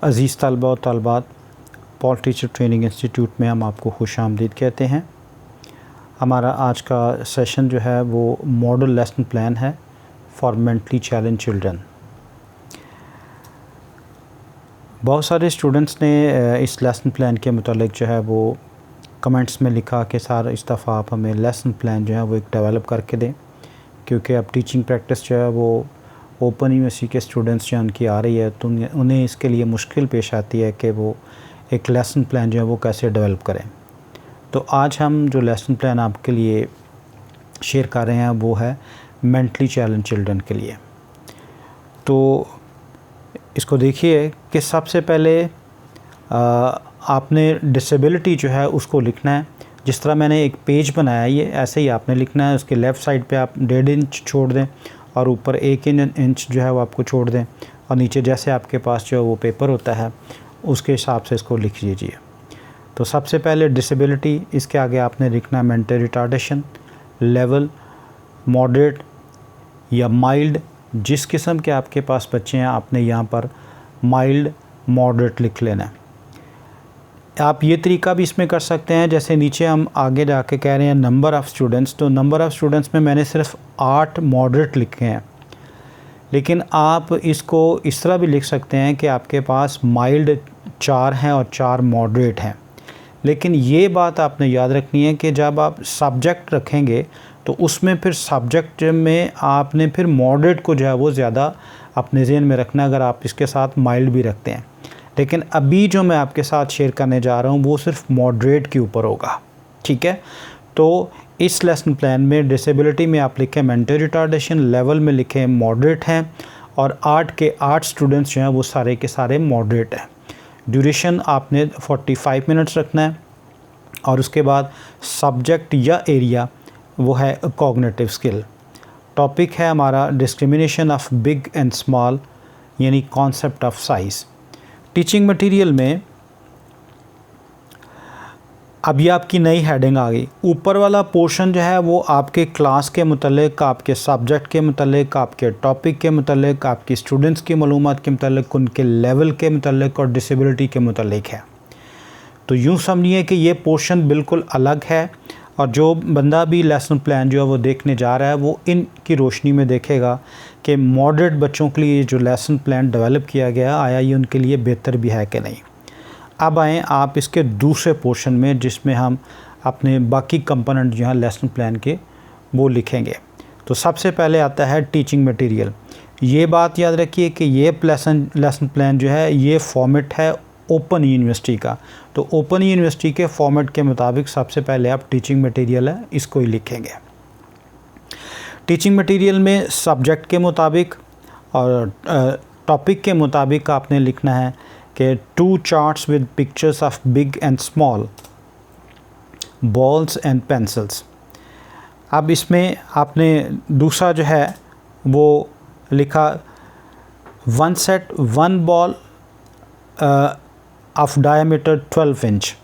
अज़ीज़ तलबा और तलबात, Paul teacher training institute में हम आपको खुशामदीद कहते हैं। हमारा आज का सेशन जो है वो मॉडल लेसन प्लान है फॉर मेंटली चैलेंज चिल्ड्रन। बहुत सारे स्टूडेंट्स ने इस लेसन प्लान के मुतालिक जो है वो कमेंट्स में लिखा कि सर इस दफ़ा आप हमें लेसन प्लान जो है वो एक डेवलप करके दें, क्योंकि अब टीचिंग प्रैक्टिस जो है वो ओपन यूनिवर्सिटी के स्टूडेंट्स जो उनकी आ रही है तो उन्हें इसके लिए मुश्किल पेश आती है कि वो एक लेसन प्लान जो है वो कैसे डेवलप करें। तो आज हम जो लेसन प्लान आपके लिए शेयर कर रहे हैं वो है मेंटली चैलेंज चिल्ड्रन के लिए। तो इसको देखिए कि सबसे पहले आपने डिसेबिलिटी जो है उसको लिखना है। जिस तरह मैंने एक पेज बनाया है ये ऐसे ही आपने लिखना है। उसके लेफ़्ट साइड पे आप 1.5 इंच छोड़ दें और ऊपर 1 इंच जो है वो आपको छोड़ दें, और नीचे जैसे आपके पास जो वो पेपर होता है उसके हिसाब से इसको लिख लीजिए। तो सबसे पहले डिसेबिलिटी, इसके आगे आपने लिखना मेंटल रिटार्डेशन, लेवल, मॉडरेट या माइल्ड। जिस किस्म के आपके पास बच्चे हैं आपने यहाँ पर माइल्ड मॉडरेट लिख लेना है। आप ये तरीका भी इसमें कर सकते हैं, जैसे नीचे हम आगे जाके कह रहे हैं नंबर ऑफ़ स्टूडेंट्स, तो नंबर ऑफ़ स्टूडेंट्स में मैंने सिर्फ 8 मॉडरेट लिखे हैं, लेकिन आप इसको इस तरह भी लिख सकते हैं कि आपके पास माइल्ड 4 हैं और 4 मॉडरेट हैं। लेकिन ये बात आपने याद रखनी है कि जब आप सब्जेक्ट रखेंगे तो उसमें फिर सब्जेक्ट में आपने फिर मॉडरेट को जो है वो ज़्यादा अपने ज़हन में रखना है, अगर आप इसके साथ माइल्ड भी रखते हैं। लेकिन अभी जो मैं आपके साथ शेयर करने जा रहा हूँ वो सिर्फ मॉडरेट के ऊपर होगा, ठीक है। तो इस लेसन प्लान में डिसेबिलिटी में आप लिखें मेंटल रिटार्डेशन, लेवल में लिखें मॉडरेट हैं, और 8 के 8 स्टूडेंट्स जो हैं वो सारे के सारे मॉडरेट हैं। ड्यूरेशन आपने 45 मिनट्स रखना है, और उसके बाद सब्जेक्ट या एरिया वो है कॉग्निटिव स्किल। टॉपिक है हमारा discrimination of big and small, यानी concept of size. Teaching material में अभी आपकी नई हेडिंग आ गई। ऊपर वाला पोर्शन जो है वो आपके क्लास के मुतल्लिक, आपके सब्जेक्ट के मुतल्लिक, आपके टॉपिक के मुतल्लिक, आपकी स्टूडेंट्स की मालूमात के मुतल्लिक, उनके लेवल के मुतल्लिक और डिसेबिलिटी के मुतल्लिक है। तो यूँ समझिए कि ये पोर्शन बिल्कुल अलग है, और जो बंदा भी लेसन प्लान जो है वो देखने जा रहा है वो इनकी रोशनी में देखेगा कि मॉडरेट बच्चों के लिए जो लेसन प्लान डेवलप किया गया आया ये उनके लिए बेहतर भी है कि नहीं। अब आएँ आप इसके दूसरे पोर्शन में, जिसमें हम अपने बाकी कंपोनेंट जो हैं लेसन प्लान के वो लिखेंगे। तो सबसे पहले आता है टीचिंग मटेरियल। ये बात याद रखिए कि ये लेसन प्लान जो है ये फॉर्मेट है ओपन यूनिवर्सिटी का। तो ओपन यूनिवर्सिटी के फॉर्मेट के मुताबिक सबसे पहले आप टीचिंग मटेरियल है इसको ही लिखेंगे। टीचिंग मटेरियल में सब्जेक्ट के मुताबिक और टॉपिक के मुताबिक आपने लिखना है कि 2 charts with pictures of big and small balls and pencils. अब इसमें आपने दूसरा जो है वो लिखा 1 set 1 ball of diameter 12 inch,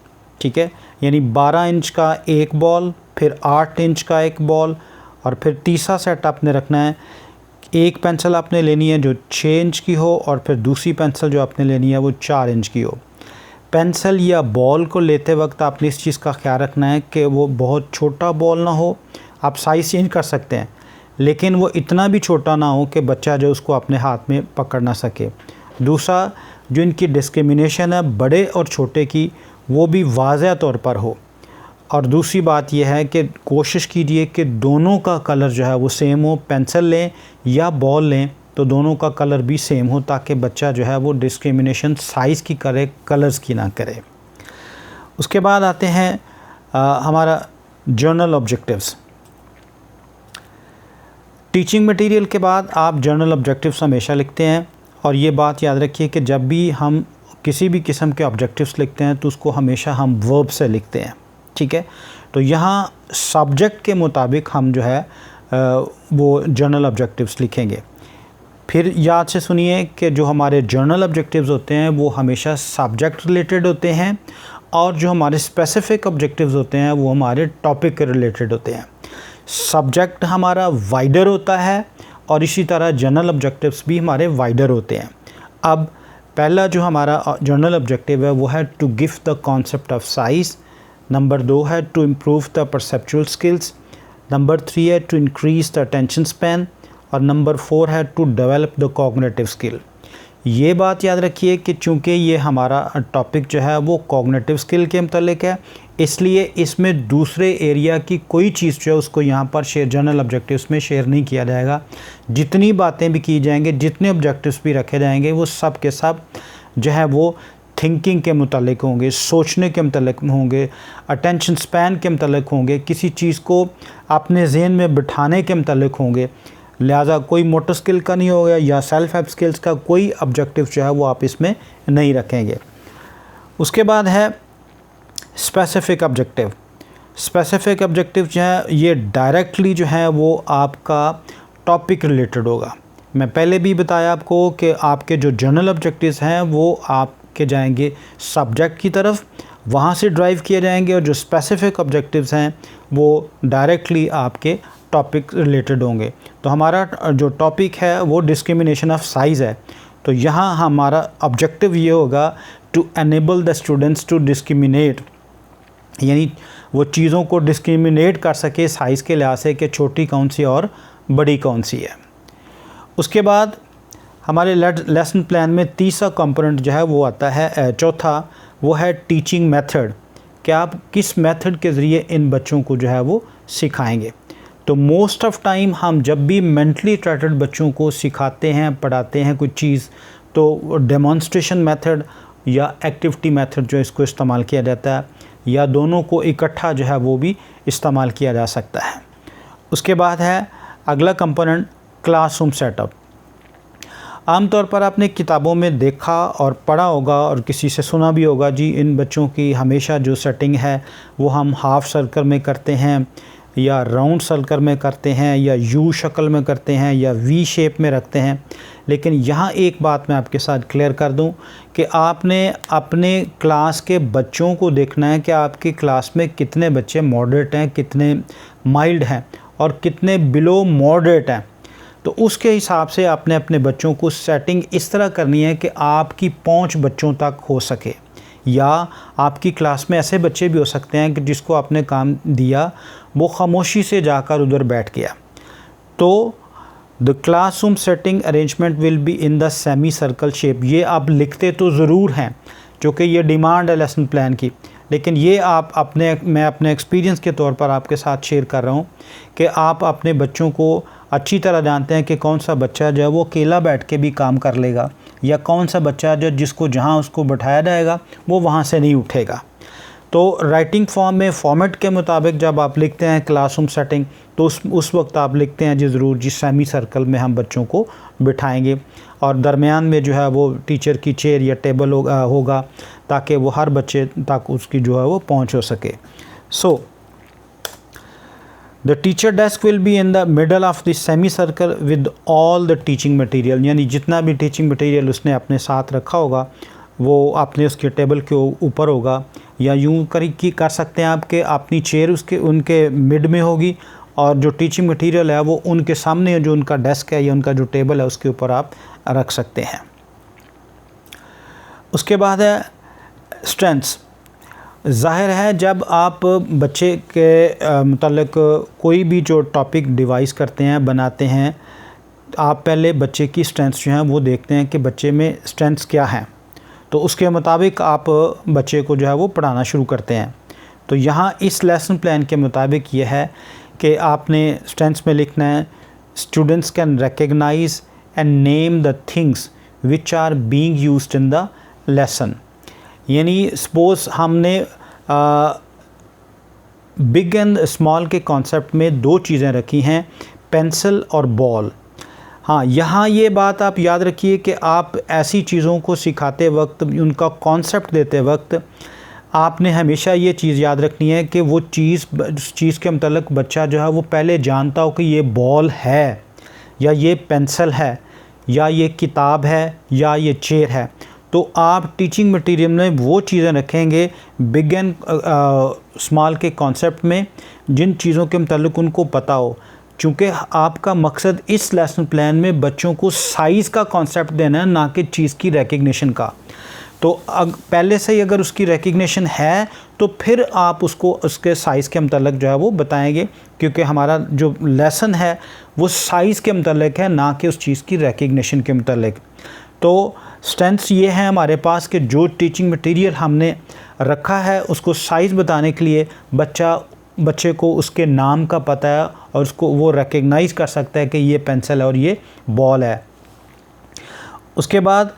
ठीक है, यानी 12 इंच का एक बॉल, फिर 8 इंच का एक बॉल, और फिर तीसरा सेट आपने रखना है। एक पेंसिल आपने लेनी है जो 6 इंच की हो, और फिर दूसरी पेंसिल जो आपने लेनी है वो 4 इंच की हो। पेंसिल या बॉल को लेते वक्त आपने इस चीज़ का ख्याल रखना है कि वो बहुत छोटा बॉल ना हो। आप साइज़ चेंज कर सकते हैं, लेकिन वो इतना भी छोटा ना हो कि बच्चा जो उसको अपने हाथ में पकड़ ना सके। दूसरा, जो इनकी डिस्क्रिमिनेशन है बड़े और छोटे की, वो भी वाज़ह तौर पर हो। और दूसरी बात यह है कि कोशिश कीजिए कि दोनों का कलर जो है वो सेम हो। पेंसिल लें या बॉल लें तो दोनों का कलर भी सेम हो, ताकि बच्चा जो है वो डिस्क्रिमिनेशन साइज़ की करे, कलर्स की ना करे। उसके बाद आते हैं हमारा जर्नल ऑब्जेक्टिव्स। टीचिंग मटेरियल के बाद आप जर्नल ऑब्जेक्टिव्स हमेशा लिखते हैं, और ये बात याद रखिए कि जब भी हम किसी भी किस्म के ऑब्जेक्टिव्स लिखते हैं तो उसको हमेशा हम वर्ब से लिखते हैं, ठीक है। तो यहाँ सब्जेक्ट के मुताबिक हम जो है वो जर्नल ऑब्जेक्टिव्स लिखेंगे। फिर याद से सुनिए कि जो हमारे जर्नल ऑब्जेक्टिव्स होते हैं वो हमेशा सब्जेक्ट रिलेटेड होते हैं, और जो हमारे स्पेसिफिक ऑब्जेक्टिव्स होते हैं वो हमारे टॉपिक के रिलेटेड होते हैं। सब्जेक्ट हमारा वाइडर होता है, और इसी तरह जनरल ऑब्जेक्टिव्स भी हमारे वाइडर होते हैं। अब पहला जो हमारा जर्नल ऑब्जेक्टिव है वो है to give the concept of size. Number 2 है to improve the perceptual skills. Number 3 है to increase the attention span. और नंबर 4 है to develop the cognitive skill. ये बात याद रखिए कि चूँकि ये हमारा टॉपिक जो है वो कॉग्निटिव स्किल के मतलब है, इसलिए इसमें दूसरे एरिया की कोई चीज़ जो है उसको यहाँ पर जर्नल ऑब्जेक्टिव्स में शेयर नहीं किया जाएगा। जितनी बातें भी की जाएंगे, जितने ऑब्जेक्टिव्स भी रखे जाएंगे, वो सब के सब जो है वो थिंकिंग के मुतालिक होंगे, सोचने के मुतालिक होंगे, अटेंशन स्पैन के मुतालिक होंगे, किसी चीज़ को अपने जहन में बिठाने के मुतालिक होंगे। लिहाजा कोई मोटर स्किल का नहीं होगा या सेल्फ हेल्प स्किल्स का कोई ऑब्जेक्टिव जो है वो आप इसमें नहीं रखेंगे। उसके बाद है स्पेसिफिक ऑब्जेक्टिव। स्पेसिफिक ऑब्जेक्टिव जो है ये डायरेक्टली जो है वो आपका टॉपिक रिलेटेड होगा। मैं पहले भी बताया आपको कि आपके जो जर्नल ऑब्जेक्टिव्स हैं वो आपके जाएंगे सब्जेक्ट की तरफ, वहाँ से ड्राइव किए जाएंगे, और जो स्पेसिफिक ऑब्जेक्टिव्स हैं वो डायरेक्टली आपके टॉपिक रिलेटेड होंगे। तो हमारा जो टॉपिक है वो डिस्क्रिमिनेशन ऑफ साइज़ है। तो यहाँ हमारा ऑब्जेक्टिव ये होगा to enable the students to discriminate, यानी वो चीज़ों को डिस्क्रिमिनेट कर सके साइज़ के लिहाज से कि छोटी कौन सी और बड़ी कौन सी है। उसके बाद हमारे लेसन प्लान में तीसरा कंपोनेंट जो है वो आता है, चौथा वो है टीचिंग मेथड, कि आप किस मेथड के ज़रिए इन बच्चों को जो है वो सिखाएंगे। तो मोस्ट ऑफ़ टाइम हम जब भी मेंटली रिटार्टेड बच्चों को सिखाते हैं, पढ़ाते हैं कुछ चीज़, तो डेमोन्स्ट्रेशन मेथड या एक्टिविटी मेथड जो इसको इस्तेमाल किया जाता है, या दोनों को इकट्ठा जो है वो भी इस्तेमाल किया जा सकता है। उसके बाद है अगला कंपोनेंट क्लासरूम सेटअप। आमतौर पर आपने किताबों में देखा और पढ़ा होगा और किसी से सुना भी होगा, जी इन बच्चों की हमेशा जो सेटिंग है वो हम हाफ सर्कल में करते हैं, या राउंड सर्कल में करते हैं, या यू शक्ल में करते हैं, या वी शेप में रखते हैं। लेकिन यहाँ एक बात मैं आपके साथ क्लियर कर दूं कि आपने अपने क्लास के बच्चों को देखना है कि आपकी क्लास में कितने बच्चे मॉडरेट हैं, कितने माइल्ड हैं और कितने बिलो मॉडरेट हैं। तो उसके हिसाब से आपने अपने बच्चों को सेटिंग इस तरह करनी है कि आपकी पहुंच बच्चों तक हो सके। या आपकी क्लास में ऐसे बच्चे भी हो सकते हैं कि जिसको आपने काम दिया वो खामोशी से जाकर उधर बैठ गया। तो the classroom setting arrangement will be in the semi circle shape. ये आप लिखते तो ज़रूर हैं क्योंकि ये डिमांड है लेसन प्लान की, लेकिन ये आप मैं अपने एक्सपीरियंस के तौर पर आपके साथ शेयर कर रहा हूँ कि आप अपने बच्चों को अच्छी तरह जानते हैं कि कौन सा बच्चा जो है वो अकेला बैठ के भी काम कर लेगा, या कौन सा बच्चा जो जिसको जहाँ उसको बैठाया जाएगा वो वहाँ से नहीं उठेगा। तो राइटिंग फॉर्म में फॉर्मेट के मुताबिक जब आप लिखते हैं क्लासरूम सेटिंग, तो उस वक्त आप लिखते हैं जी ज़रूर जिस सेमी सर्कल में हम बच्चों को बिठाएंगे, और दरमियान में जो है वो टीचर की चेयर या टेबल होगा ताकि वो हर बच्चे तक उसकी जो है वो पहुंच हो सके। सो the teacher desk will be in the middle of the semi circle with all the teaching material, यानी जितना भी टीचिंग मटेरियल उसने अपने साथ रखा होगा वो आपने उसके टेबल के ऊपर होगा, या यूँ कर सकते हैं आप कि अपनी चेयर उनके मिड में होगी और जो टीचिंग मटेरियल है वो उनके सामने जो उनका डेस्क है या उनका जो टेबल है उसके ऊपर आप रख सकते हैं। उसके बाद है स्ट्रेंथ्स। ज़ाहिर है जब आप बच्चे के मतलब कोई भी जो टॉपिक डिवाइस करते हैं, बनाते हैं, आप पहले बच्चे की स्ट्रेंथ्स जो हैं वो देखते हैं कि बच्चे में स्ट्रेंथ्स क्या हैं, तो उसके मुताबिक आप बच्चे को जो है वो पढ़ाना शुरू करते हैं। तो यहाँ इस लेसन प्लान के मुताबिक ये है कि आपने स्ट्रेंथ्स में लिखना है students can recognise and name the things which are being used in the lesson. यानी सपोज़ हमने बिग एंड स्मॉल के कॉन्सेप्ट में दो चीज़ें रखी हैं, पेंसिल और बॉल। हाँ, यहाँ ये बात आप याद रखिए कि आप ऐसी चीज़ों को सिखाते वक्त, उनका कॉन्सेप्ट देते वक्त आपने हमेशा ये चीज़ याद रखनी है कि वो चीज़ के मतलब बच्चा जो है वो पहले जानता हो कि ये बॉल है, या ये पेंसिल है, या ये किताब है, या ये चेयर है। तो आप टीचिंग मटेरियल में वो चीज़ें रखेंगे बिग एंड स्मॉल के कॉन्सेप्ट में जिन चीज़ों के मतलब उनको पता हो, चूँकि आपका मकसद इस लेसन प्लान में बच्चों को साइज़ का कॉन्सेप्ट देना है, ना कि चीज़ की रिकग्निशन का। तो पहले से ही अगर उसकी रिकग्निशन है तो फिर आप उसको उसके साइज़ के मतलब जो है वो बताएंगे, क्योंकि हमारा जो लेसन है वो साइज़ के मतलब है, ना कि उस चीज़ की रिकग्निशन के मतलब। तो स्ट्रेंथ्स ये हैं हमारे पास कि जो टीचिंग मटेरियल हमने रखा है उसको साइज़ बताने के लिए बच्चे को उसके नाम का पता है और उसको वो रिकग्नाइज़ कर सकता है कि ये पेंसिल है और ये बॉल है। उसके बाद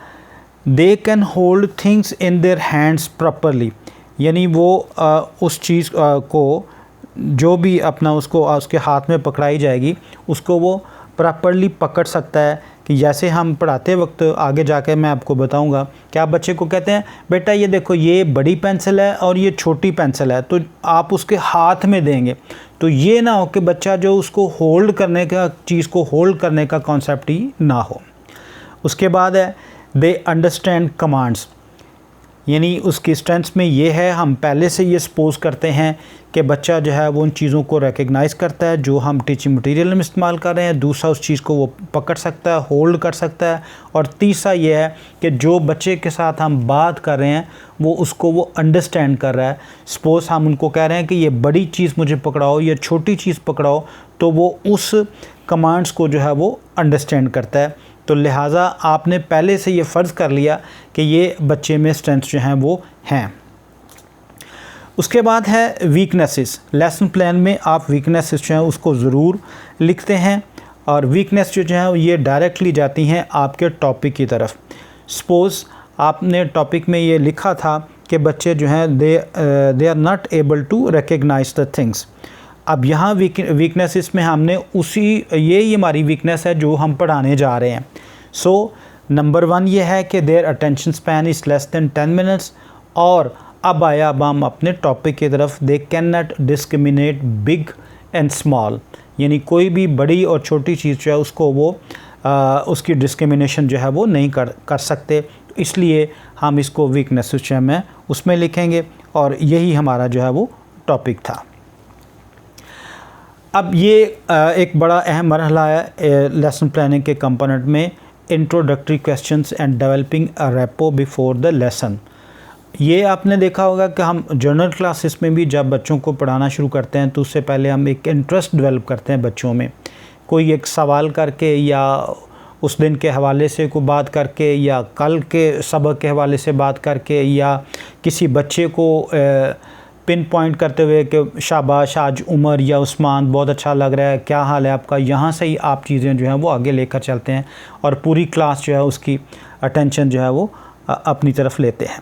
they can hold things in their hands properly, यानी वो उस चीज़ को जो भी अपना उसको उसके हाथ में पकड़ाई जाएगी उसको वो प्रॉपरली पकड़ सकता है। कि जैसे हम पढ़ाते वक्त आगे जाकर मैं आपको बताऊंगा कि आप बच्चे को कहते हैं बेटा ये देखो ये बड़ी पेंसिल है और ये छोटी पेंसिल है, तो आप उसके हाथ में देंगे, तो ये ना हो कि बच्चा जो उसको होल्ड करने का चीज़ को होल्ड करने का कॉन्सेप्ट ही ना हो। उसके बाद है दे अंडरस्टैंड कमांड्स, यानी उसकी स्ट्रेंथ्स में ये है हम पहले से ये सपोज करते हैं कि बच्चा जो है वो उन चीज़ों को रिकग्नाइज़ करता है जो हम टीचिंग मटेरियल में इस्तेमाल कर रहे हैं। दूसरा उस चीज़ को वो पकड़ सकता है, होल्ड कर सकता है। और तीसरा ये है कि जो बच्चे के साथ हम बात कर रहे हैं वो उसको वो अंडरस्टैंड कर रहा है। सपोज़ हम उनको कह रहे हैं कि ये बड़ी चीज़ मुझे पकड़ाओ या छोटी चीज़ पकड़ाओ, तो वो उस कमांड्स को जो है वो अंडरस्टैंड करता है। तो लिहाजा आपने पहले से ये फ़र्ज़ कर लिया कि ये बच्चे में स्ट्रेंथ्स जो हैं वो हैं। उसके बाद है वीकनेसेस। लेसन प्लान में आप वीकनेसेस जो हैं उसको ज़रूर लिखते हैं, और वीकनेस जो है ये डायरेक्टली जाती हैं आपके टॉपिक की तरफ। सपोज़ आपने टॉपिक में ये लिखा था कि बच्चे जो हैं they are not able to recognise the things. अब यहाँ वीकनेसेस में हमने ये हमारी वीकनेस है जो हम पढ़ाने जा रहे हैं। सो नंबर 1 ये है कि their attention span is less than 10 minutes. और अब हम अपने टॉपिक की तरफ। They can not discriminate big and small, यानी कोई भी बड़ी और छोटी चीज़ जो है उसको वो उसकी डिस्क्रिमिनेशन जो है वो नहीं कर सकते। इसलिए हम इसको वीकनेस जो है मैं उसमें लिखेंगे, और यही हमारा जो है वो टॉपिक था। अब ये एक बड़ा अहम मरहला है लेसन प्लानिंग के कंपोनेंट में, introductory questions and developing a repo before the lesson. ये आपने देखा होगा कि हम जर्नल क्लासेस में भी जब बच्चों को पढ़ाना शुरू करते हैं तो उससे पहले हम एक इंटरेस्ट डेवलप करते हैं बच्चों में, कोई एक सवाल करके या उस दिन के हवाले से कोई बात करके या कल के सबक के हवाले से बात करके या किसी बच्चे को पिन पॉइंट करते हुए कि शाबाश आज उमर या उस्मान बहुत अच्छा लग रहा है, क्या हाल है आपका। यहाँ से ही आप चीज़ें जो हैं वो आगे लेकर चलते हैं और पूरी क्लास जो है उसकी अटेंशन जो है वो अपनी तरफ लेते हैं।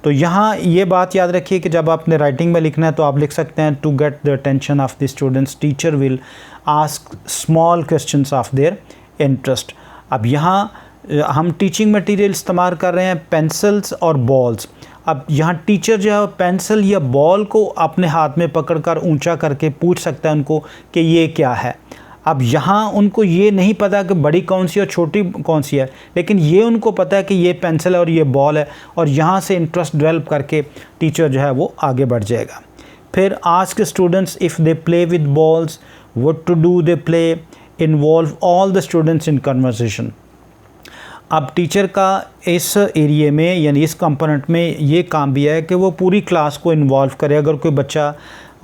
तो यहाँ ये बात याद रखिए कि जब आपने राइटिंग में लिखना है तो आप लिख सकते हैं to get the attention of the students teacher will ask small questions of their interest. अब यहाँ हम टीचिंग मटेरियल इस्तेमाल कर रहे हैं पेंसिल्स और बॉल्स। अब यहाँ टीचर जो है पेंसिल या बॉल को अपने हाथ में पकड़कर ऊंचा करके पूछ सकता है उनको कि ये क्या है। अब यहाँ उनको ये नहीं पता कि बड़ी कौन सी और छोटी कौन सी है, लेकिन ये उनको पता है कि ये पेंसिल है और ये बॉल है, और यहाँ से इंटरेस्ट डेवलप करके टीचर जो है वो आगे बढ़ जाएगा। फिर ask students if they play with balls what to do they play, involve all the students in conversation. अब टीचर का इस एरिए में यानी इस कंपोनेंट में ये काम भी है कि वो पूरी क्लास को इन्वॉल्व करे। अगर कोई बच्चा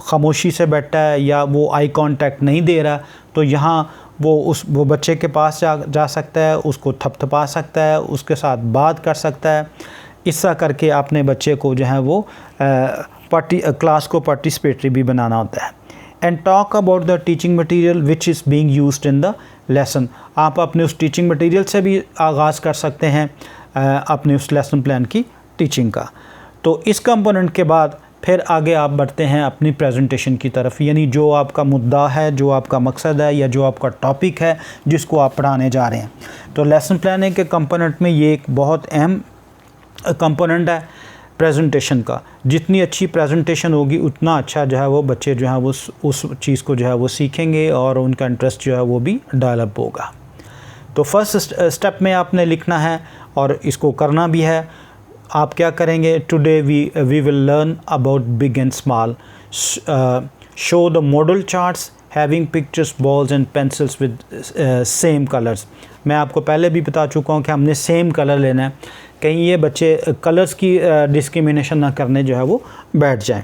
खामोशी से बैठा है या वो आई कांटेक्ट नहीं दे रहा, तो यहाँ वो बच्चे के पास जा सकता है, उसको थपथपा सकता है, उसके साथ बात कर सकता है। इस तरह करके अपने बच्चे को जो है वो क्लास को पार्टिसिपेटरी भी बनाना होता है। And talk about the teaching material which is being used in the lesson. आप अपने उस टीचिंग मटेरियल से भी आगाज़ कर सकते हैं अपने उस लेसन प्लान की टीचिंग का। तो इस कंपोनेंट के बाद फिर आगे आप बढ़ते हैं अपनी प्रेजेंटेशन की तरफ, यानी जो आपका मुद्दा है, जो आपका मकसद है या जो आपका टॉपिक है जिसको आप पढ़ाने जा रहे हैं। तो लेसन प्लानिंग के कंपोनेंट में ये एक बहुत अहम कंपोनेंट है प्रेजेंटेशन का। जितनी अच्छी प्रेजेंटेशन होगी उतना अच्छा जो है वो बच्चे जो है वो उस चीज़ को जो है वो सीखेंगे और उनका इंटरेस्ट जो है वो भी डेवलप होगा। तो फर्स्ट स्टेप में आपने लिखना है और इसको करना भी है। आप क्या करेंगे, today we will learn about big and small, show the model charts having pictures balls and pencils with same colours. मैं आपको पहले भी बता चुका हूँ कि हमने सेम कलर लेना है, कहीं ये बच्चे कलर्स की डिस्क्रिमिनेशन ना करने जो है वो बैठ जाएं।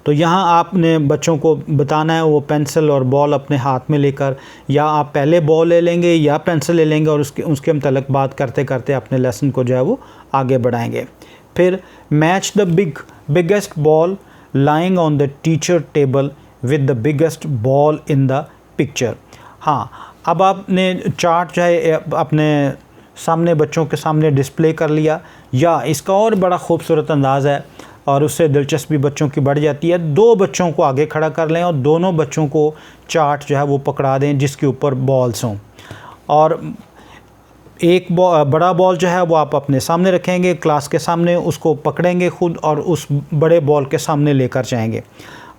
तो यहाँ आपने बच्चों को बताना है वो पेंसिल और बॉल अपने हाथ में लेकर, या आप पहले बॉल ले लेंगे या पेंसिल ले लेंगे और उसके मतलब बात करते करते अपने लेसन को जो है वो आगे बढ़ाएंगे। फिर match the biggest ball lying on the teacher table with the biggest ball in the picture. हाँ, अब आपने चार्ट जो है अपने सामने बच्चों के सामने डिस्प्ले कर लिया, या इसका और बड़ा खूबसूरत अंदाज़ है और उससे दिलचस्पी बच्चों की बढ़ जाती है, 2 बच्चों को आगे खड़ा कर लें और दोनों बच्चों को चार्ट जो है वो पकड़ा दें जिसके ऊपर बॉल्स हों, और एक बड़ा बॉल जो है वो आप अपने सामने रखेंगे क्लास के सामने, उसको पकड़ेंगे खुद और उस बड़े बॉल के सामने लेकर जाएंगे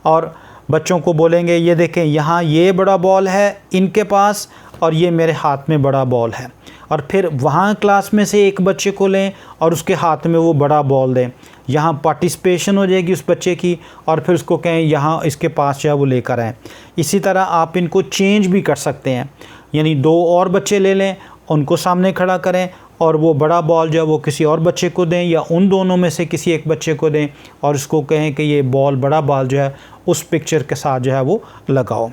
और बच्चों को बोलेंगे ये देखें यहाँ ये बड़ा बॉल है इनके पास और ये मेरे हाथ में बड़ा बॉल है, और फिर वहाँ क्लास में से एक बच्चे को लें और उसके हाथ में वो बड़ा बॉल दें। यहाँ पार्टिसिपेशन हो जाएगी उस बच्चे की, और फिर उसको कहें यहाँ इसके पास जो है वो लेकर आएँ। इसी तरह आप इनको चेंज भी कर सकते हैं, यानी 2 और बच्चे ले लें, उनको सामने खड़ा करें और वो बड़ा बॉल जो है वो किसी और बच्चे को दें या उन दोनों में से किसी एक बच्चे को दें और उसको कहें कि ये बड़ा बॉल जो है उस पिक्चर के साथ जो है वो लगाओ।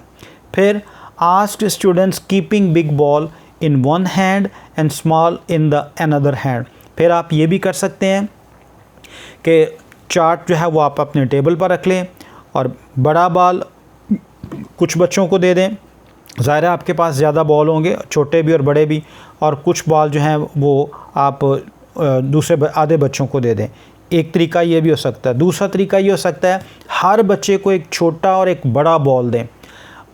फिर ask students keeping big ball in one hand and small in the another hand. फिर आप ये भी कर सकते हैं कि चार्ट जो है वो आप अपने टेबल पर रख लें और बड़ा बॉल कुछ बच्चों को दे दें। ज़ाहिर है आपके पास ज़्यादा बॉल होंगे, छोटे भी और बड़े भी, और कुछ बॉल जो हैं वो आप दूसरे आधे बच्चों को दे दें। एक तरीका ये भी हो सकता है। दूसरा तरीका ये हो सकता है हर बच्चे को एक छोटा और एक बड़ा बॉल दें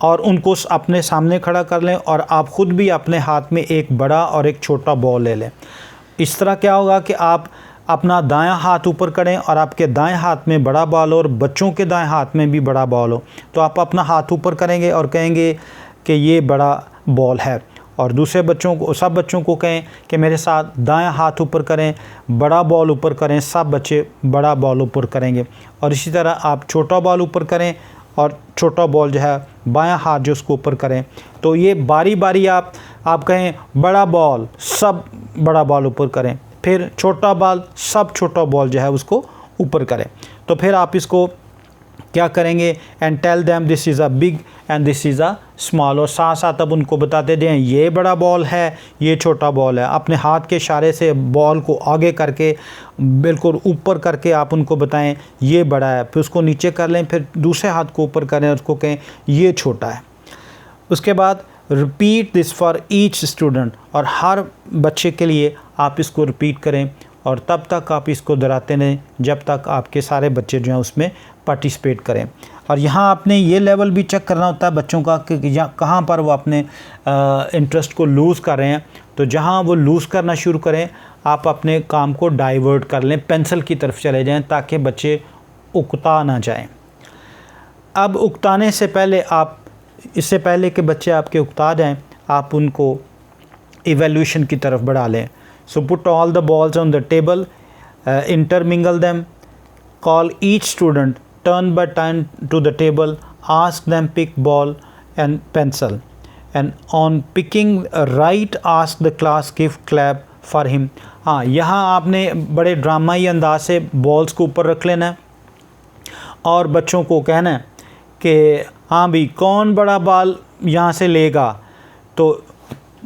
और उनको अपने सामने खड़ा कर लें और आप ख़ुद भी अपने हाथ में एक बड़ा और एक छोटा बॉल ले लें। इस तरह क्या होगा कि आप अपना दायां हाथ ऊपर करें और आपके दाएं हाथ में बड़ा बॉल हो और बच्चों के दाएं हाथ में भी बड़ा बॉल हो, तो आप अपना हाथ ऊपर करेंगे और कहेंगे कि ये बड़ा बॉल है, और दूसरे बच्चों को सब बच्चों को कहें कि मेरे साथ दायां हाथ ऊपर करें, बड़ा बॉल ऊपर करें, सब बच्चे बड़ा बॉल ऊपर करेंगे। और इसी तरह आप छोटा बॉल ऊपर करें और छोटा बॉल जो है बायां हाथ जो उसको ऊपर करें। तो ये बारी बारी आप कहें बड़ा बॉल, सब बड़ा बॉल ऊपर करें, फिर छोटा बॉल, सब छोटा बॉल जो है उसको ऊपर करें। तो फिर आप इसको क्या करेंगे, and tell them this is a big and this is a small, और साथ साथ अब उनको बताते जाएं ये बड़ा बॉल है, ये छोटा बॉल है। अपने हाथ के इशारे से बॉल को आगे करके बिल्कुल ऊपर करके आप उनको बताएं ये बड़ा है, फिर उसको नीचे कर लें, फिर दूसरे हाथ को ऊपर करें और उसको कहें ये छोटा है। उसके बाद repeat this for each student, और हर बच्चे के लिए आप इसको रिपीट करें और तब तक आप इसको दोहराते रहें जब तक आपके सारे बच्चे जो हैं उसमें पार्टिसिपेट करें। और यहाँ आपने ये लेवल भी चेक करना होता है बच्चों का कि कहाँ पर वो अपने इंटरेस्ट को लूज़ कर रहे हैं। तो जहाँ वो लूज़ करना शुरू करें आप अपने काम को डाइवर्ट कर लें, पेंसिल की तरफ चले जाएं ताकि बच्चे उकता ना जाएं। अब उकताने से पहले आप, इससे पहले कि बच्चे आपके उकता जाएं, आप उनको इवैल्यूएशन की तरफ बढ़ा लें। So put all the balls on the table, intermingle them, call each student turn by turn to the table, ask them pick ball and pencil, and on picking right ask the class give clap for him। हाँ, यहाँ आपने बड़े ड्रामाई अंदाज से balls को ऊपर रख लेना है और बच्चों को कहना है कि हाँ भी कौन बड़ा बॉल यहाँ से लेगा, तो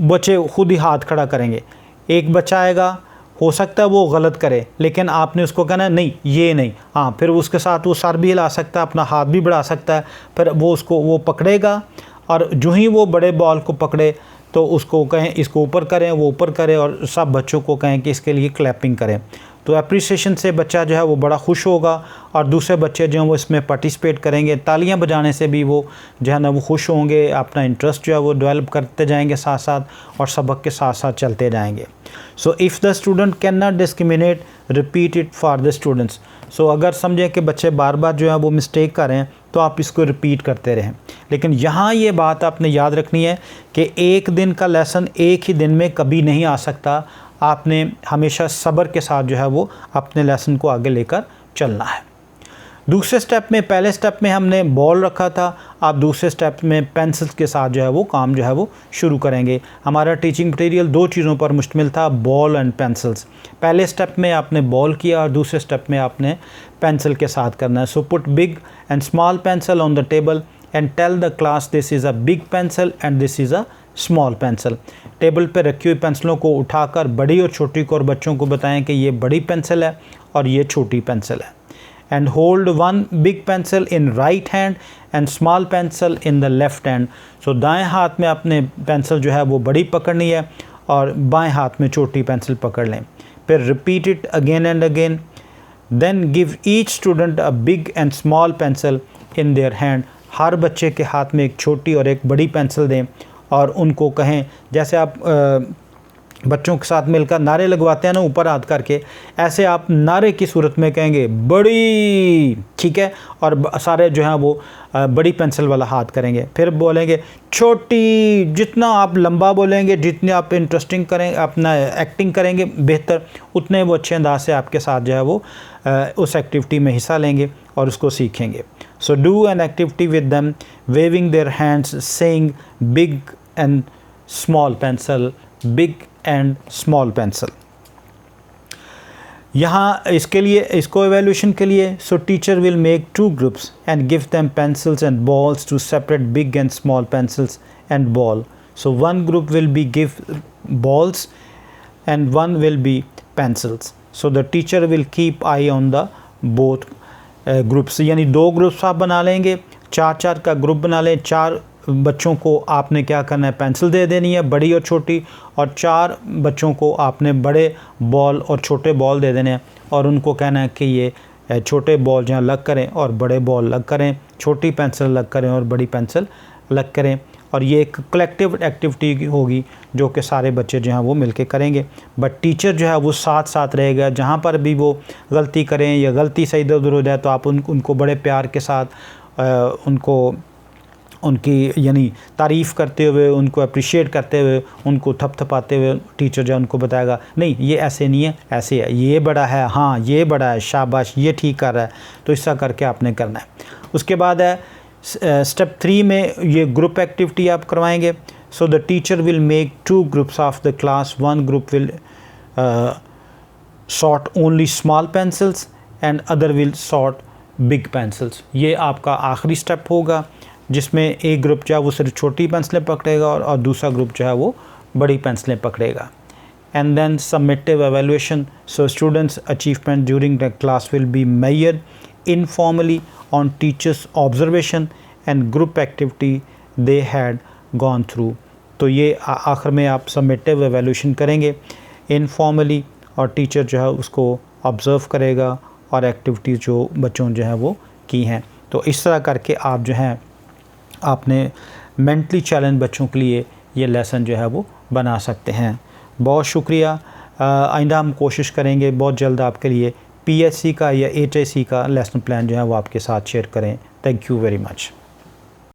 बच्चे खुद ही हाथ खड़ा करेंगे। एक बच्चा आएगा, हो सकता है वो गलत करे, लेकिन आपने उसको कहना नहीं ये नहीं, हाँ, फिर उसके साथ वो सर भी हिला सकता है, अपना हाथ भी बढ़ा सकता है, फिर वो पकड़ेगा और जो ही वो बड़े बॉल को पकड़े तो उसको कहें इसको ऊपर करें, वो ऊपर करे और सब बच्चों को कहें कि इसके लिए क्लैपिंग करें। तो अप्रिसिएशन से बच्चा जो है वो बड़ा खुश होगा और दूसरे बच्चे जो हैं वो इसमें पार्टिसिपेट करेंगे। तालियां बजाने से भी वो जो है ना वो खुश होंगे, अपना इंटरेस्ट जो है वो डेवलप करते जाएंगे साथ साथ और सबक के साथ साथ चलते जाएंगे। So if the student can not discriminate repeat it for the students. So अगर समझें कि बच्चे बार बार जो है वो मिस्टेक कर रहे हैं तो आप इसको रिपीट करते रहें। लेकिन यहाँ ये बात आपने याद रखनी है कि एक दिन का लेसन एक ही दिन में कभी नहीं आ सकता। आपने हमेशा सब्र के साथ जो है वो अपने लेसन को आगे लेकर चलना है। दूसरे स्टेप में, पहले स्टेप में हमने बॉल रखा था, आप दूसरे स्टेप में पेंसिल्स के साथ जो है वो काम जो है वो शुरू करेंगे। हमारा टीचिंग मटेरियल दो चीज़ों पर मुश्तमिल था, बॉल एंड पेंसिल्स। पहले स्टेप में आपने बॉल किया और दूसरे स्टेप में आपने पेंसिल के साथ करना है। So put big and small pencil on the table and tell the class this is a big pencil and this is a small pencil. Table पर रखी हुई पेंसिलों को उठाकर बड़ी और छोटी को और बच्चों को बताएं कि ये बड़ी पेंसिल है और ये छोटी पेंसिल है। And hold one big pencil in right hand and small pencil in the left hand. So दाएं हाथ में अपने पेंसिल जो है वो बड़ी पकड़नी है और बाएं हाथ में छोटी पेंसिल पकड़ लें। फिर repeat it again and again. Then give each student a big and small pencil in their hand. हर बच्चे के हाथ में एक छोटी और एक बड़ी पेंसिल दें और उनको कहें, जैसे आप बच्चों के साथ मिलकर नारे लगवाते हैं ना ऊपर हाथ करके, ऐसे आप नारे की सूरत में कहेंगे बड़ी, ठीक है, और सारे जो हैं वो बड़ी पेंसिल वाला हाथ करेंगे। फिर बोलेंगे छोटी। जितना आप लंबा बोलेंगे, जितने आप इंटरेस्टिंग करें, अपना एक्टिंग करेंगे बेहतर, उतने वो अच्छे अंदाज से आपके साथ जो है वो उस एक्टिविटी में हिस्सा लेंगे और उसको सीखेंगे। So do an activity with them waving their hands saying big and small pencil, big and small pencil. यहाँ इसके लिए, इसको एवेल्यूशन के लिए, so teacher will make 2 groups and give them pencils and balls to separate big and small pencils and ball. So one group will be give balls and one will be pencils. So the teacher will keep eye on the both groups. यानी 2 groups आप बना लेंगे, 4-4 का group बना लें। 4 बच्चों को आपने क्या करना है, पेंसिल दे देनी है बड़ी और छोटी, और 4 बच्चों को आपने बड़े बॉल और छोटे बॉल दे देने हैं और उनको कहना है कि ये छोटे बॉल जहाँ अलग करें और बड़े बॉल अलग करें, छोटी पेंसिल अलग करें और बड़ी पेंसिल अलग करें। और ये एक कलेक्टिव एक्टिविटी होगी जो कि सारे बच्चे जो हैं वो मिलके करेंगे। बट टीचर जो है वो साथ साथ रहेगा। जहाँ पर भी वो गलती करें या गलती से इधर उधर हो जाए तो आप उनको बड़े प्यार के साथ उनको उनकी यानी तारीफ़ करते हुए, उनको अप्रिशिएट करते हुए, उनको थपथपाते हुए टीचर जो उनको बताएगा नहीं ये ऐसे नहीं है, ऐसे है, ये बड़ा है, हाँ ये बड़ा है, शाबाश ये ठीक कर रहा है। तो ऐसा करके आपने करना है। उसके बाद है स्टेप 3 में ये ग्रुप एक्टिविटी आप करवाएंगे। सो the teacher will make 2 groups of the class. One group will sort only small pencils and other will sort big pencils. ये आपका आखिरी स्टेप होगा जिसमें एक ग्रुप जो है वो सिर्फ छोटी पेंसिलें पकड़ेगा और दूसरा ग्रुप जो है वो बड़ी पेंसिलें पकड़ेगा। And then summative evaluation. So students achievement during the class will be measured informally on teachers observation and group activity they had gone through. तो ये आखिर में आप समेटिव एवेल्यूएशन करेंगे इनफॉर्मली और टीचर जो है उसको ऑब्ज़र्व करेगा और एक्टिविटीज़ जो बच्चों जो है वो की हैं। तो इस तरह करके आप जो हैं आपने मेंटली चैलेंज बच्चों के लिए ये लेसन जो है वो बना सकते हैं। बहुत शुक्रिया। आइंदा हम कोशिश करेंगे बहुत जल्द आपके लिए PHC का या HIC का लेसन प्लान जो है वो आपके साथ शेयर करें। Thank you very much.